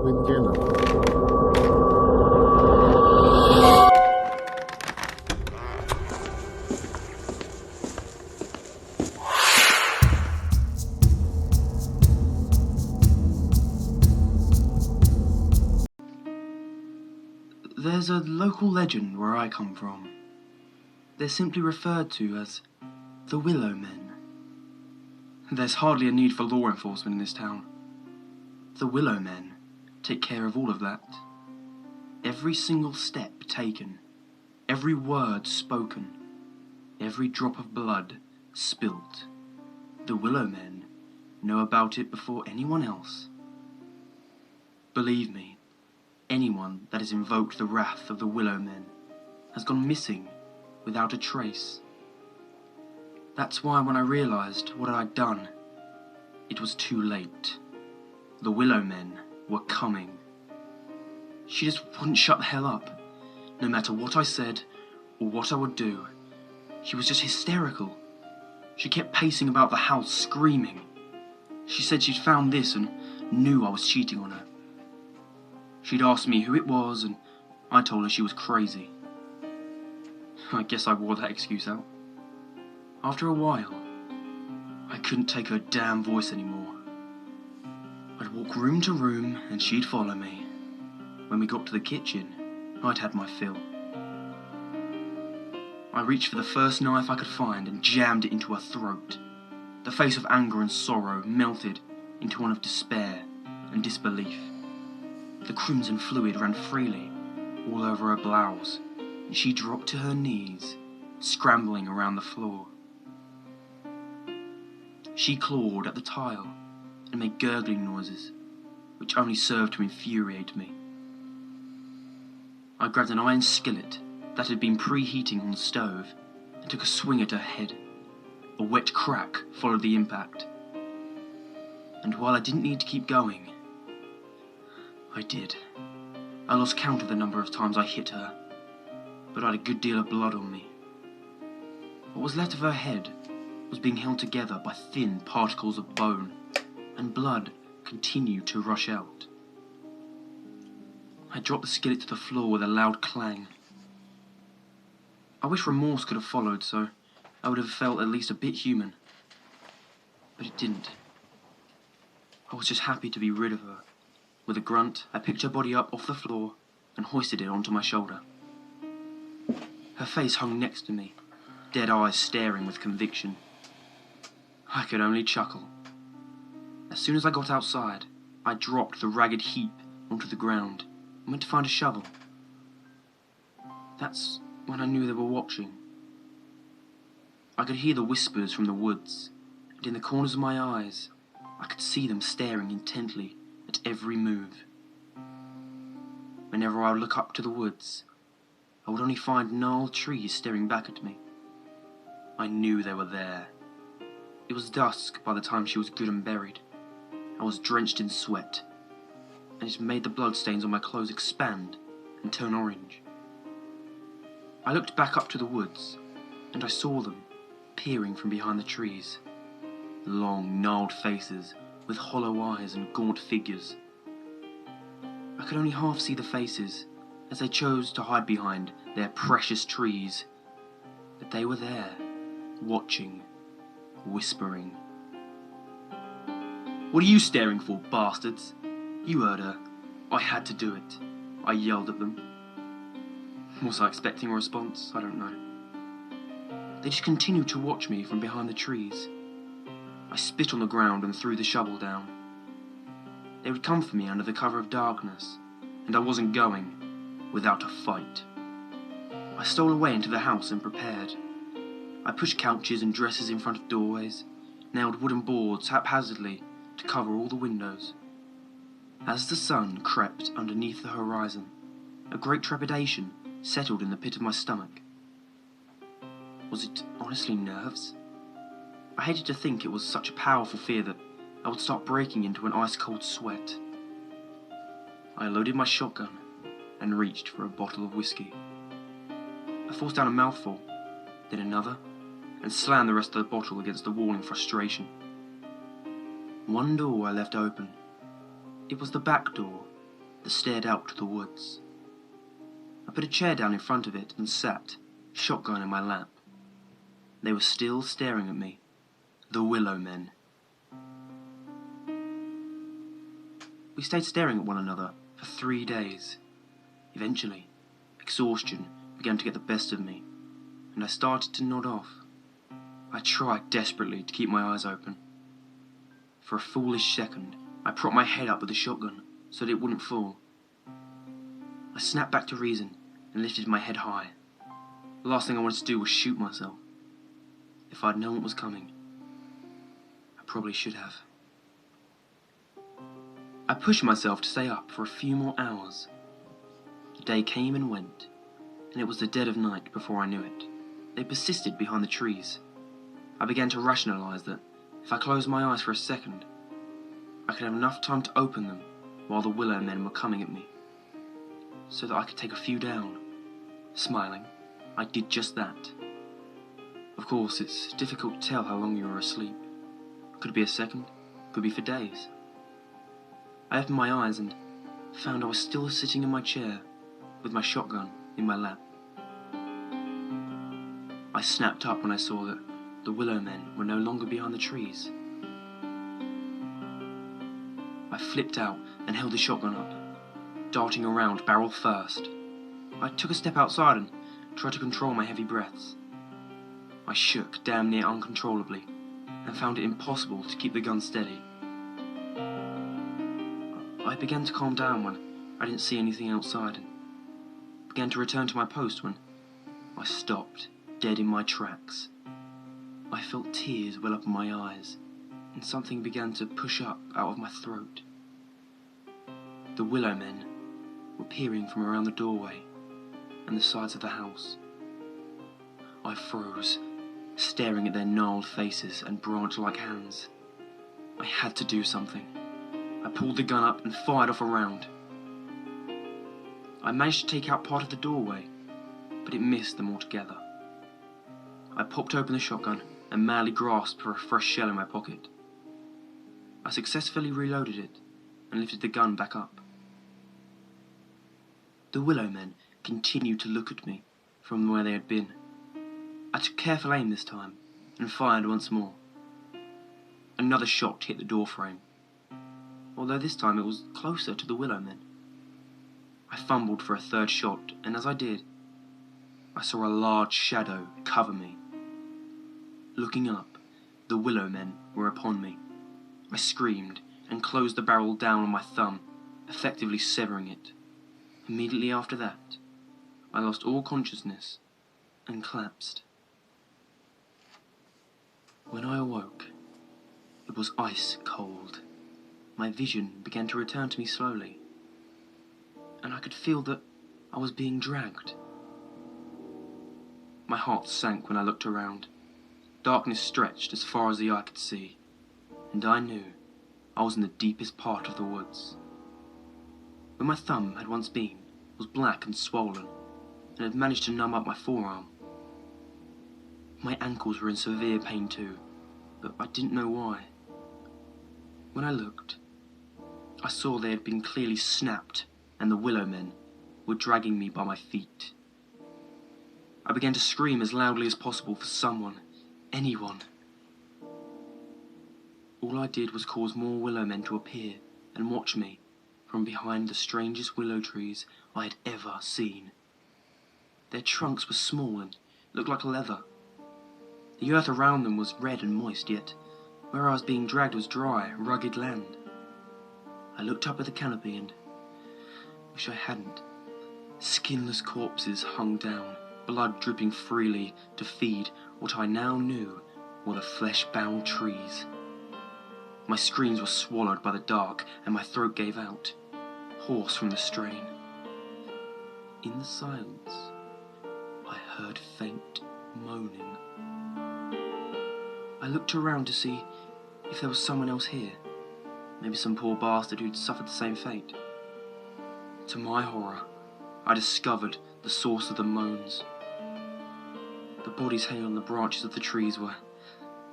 with dinner. There's a local legend where I come from. They're simply referred to as the Willow Men. There's hardly a need for law enforcement in this town. The Willow Men take care of all of that. Every single step taken, every word spoken, every drop of blood spilt. The Willow Men know about it before anyone else. Believe me, anyone that has invoked the wrath of the Willow Men has gone missing without a trace. That's why when I realised what I'd done, it was too late. The Willow Men were coming. She just wouldn't shut the hell up, no matter what I said or what I would do. She was just hysterical. She kept pacing about the house screaming. She said she'd found this and knew I was cheating on her. She'd asked me who it was and I told her she was crazy. I guess I wore that excuse out. After a while, I couldn't take her damn voice anymore. I'd walk room to room and she'd follow me. When we got to the kitchen, I'd had my fill. I reached for the first knife I could find and jammed it into her throat. The face of anger and sorrow melted into one of despair and disbelief. The crimson fluid ran freely all over her blouse, and she dropped to her knees, scrambling around the floor. She clawed at the tile and made gurgling noises, which only served to infuriate me. I grabbed an iron skillet that had been preheating on the stove and took a swing at her head. A wet crack followed the impact. And while I didn't need to keep going, I did. I lost count of the number of times I hit her, but I had a good deal of blood on me. What was left of her head was being held together by thin particles of bone, and blood continued to rush out. I dropped the skillet to the floor with a loud clang. I wish remorse could have followed, so I would have felt at least a bit human. But it didn't. I was just happy to be rid of her. With a grunt, I picked her body up off the floor and hoisted it onto my shoulder. Her face hung next to me, dead eyes staring with conviction. I could only chuckle. As soon as I got outside, I dropped the ragged heap onto the ground and went to find a shovel. That's when I knew they were watching. I could hear the whispers from the woods, and in the corners of my eyes, I could see them staring intently at every move. Whenever I would look up to the woods, I would only find gnarled trees staring back at me. I knew they were there. It was dusk by the time she was good and buried. I was drenched in sweat, and it made the bloodstains on my clothes expand and turn orange. I looked back up to the woods, and I saw them peering from behind the trees. Long, gnarled faces with hollow eyes and gaunt figures. I could only half see the faces as they chose to hide behind their precious trees. But they were there, watching, whispering. "What are you staring for, bastards? You heard her. I had to do it," I yelled at them. Was I expecting a response? I don't know. They just continued to watch me from behind the trees. I spit on the ground and threw the shovel down. They would come for me under the cover of darkness, and I wasn't going without a fight. I stole away into the house and prepared. I pushed couches and dressers in front of doorways, nailed wooden boards haphazardly to cover all the windows. As the sun crept underneath the horizon, a great trepidation settled in the pit of my stomach. Was it honestly nerves? I hated to think it was such a powerful fear that I would start breaking into an ice-cold sweat. I loaded my shotgun and reached for a bottle of whiskey. I forced down a mouthful, then another, and slammed the rest of the bottle against the wall in frustration. One door I left open. It was the back door, that stared out to the woods. I put a chair down in front of it and sat, shotgun in my lap. They were still staring at me, the Willow Men. We stayed staring at one another for 3 days. Eventually, exhaustion began to get the best of me, and I started to nod off. I tried desperately to keep my eyes open. For a foolish second, I propped my head up with the shotgun so that it wouldn't fall. I snapped back to reason and lifted my head high. The last thing I wanted to do was shoot myself. If I'd known what was coming, I probably should have. I pushed myself to stay up for a few more hours. The day came and went, and it was the dead of night before I knew it. They persisted behind the trees. I began to rationalise that if I closed my eyes for a second, I could have enough time to open them while the Willow Men were coming at me, so that I could take a few down. Smiling, I did just that. Of course, it's difficult to tell how long you were asleep. Could be a second, could be for days. I opened my eyes and found I was still sitting in my chair with my shotgun in my lap. I snapped up when I saw that the Willow Men were no longer behind the trees. I flipped out and held the shotgun up, darting around barrel first. I took a step outside and tried to control my heavy breaths. I shook damn near uncontrollably and found it impossible to keep the gun steady. I began to calm down when I didn't see anything outside and began to return to my post when I stopped dead in my tracks. I felt tears well up in my eyes and something began to push up out of my throat. The Willow Men were peering from around the doorway and the sides of the house. I froze, staring at their gnarled faces and branch-like hands. I had to do something. I pulled the gun up and fired off a round. I managed to take out part of the doorway, but it missed them altogether. I popped open the shotgun and madly grasped for a fresh shell in my pocket. I successfully reloaded it and lifted the gun back up. The Willow Men continued to look at me from where they had been. I took careful aim this time and fired once more. Another shot hit the door frame, although this time it was closer to the Willow Men. I fumbled for a third shot, and as I did, I saw a large shadow cover me. Looking up, the Willow Men were upon me. I screamed and closed the barrel down on my thumb, effectively severing it. Immediately after that, I lost all consciousness and collapsed. When I awoke, it was ice cold. My vision began to return to me slowly, and I could feel that I was being dragged. My heart sank when I looked around. Darkness stretched as far as the eye could see, and I knew I was in the deepest part of the woods. Where my thumb had once been was black and swollen, and had managed to numb up my forearm. My ankles were in severe pain too, but I didn't know why. When I looked, I saw they had been clearly snapped, and the Willow Men were dragging me by my feet. I began to scream as loudly as possible for someone, anyone. All I did was cause more Willow Men to appear and watch me from behind the strangest willow trees I had ever seen. Their trunks were small and looked like leather. The earth around them was red and moist, yet where I was being dragged was dry, rugged land. I looked up at the canopy and wish I hadn't. Skinless corpses hung down, blood dripping freely to feed what I now knew were the flesh-bound trees. My screams were swallowed by the dark and my throat gave out, hoarse from the strain. In the silence, I heard faint moaning. I looked around to see if there was someone else here, maybe some poor bastard who'd suffered the same fate. To my horror, I discovered the source of the moans. The bodies hanging on the branches of the trees were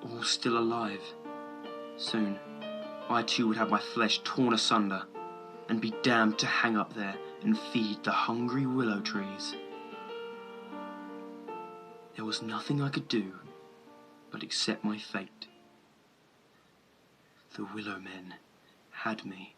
all still alive. Soon, I too would have my flesh torn asunder, and be damned to hang up there and feed the hungry willow trees. There was nothing I could do but accept my fate. The Willow Men had me.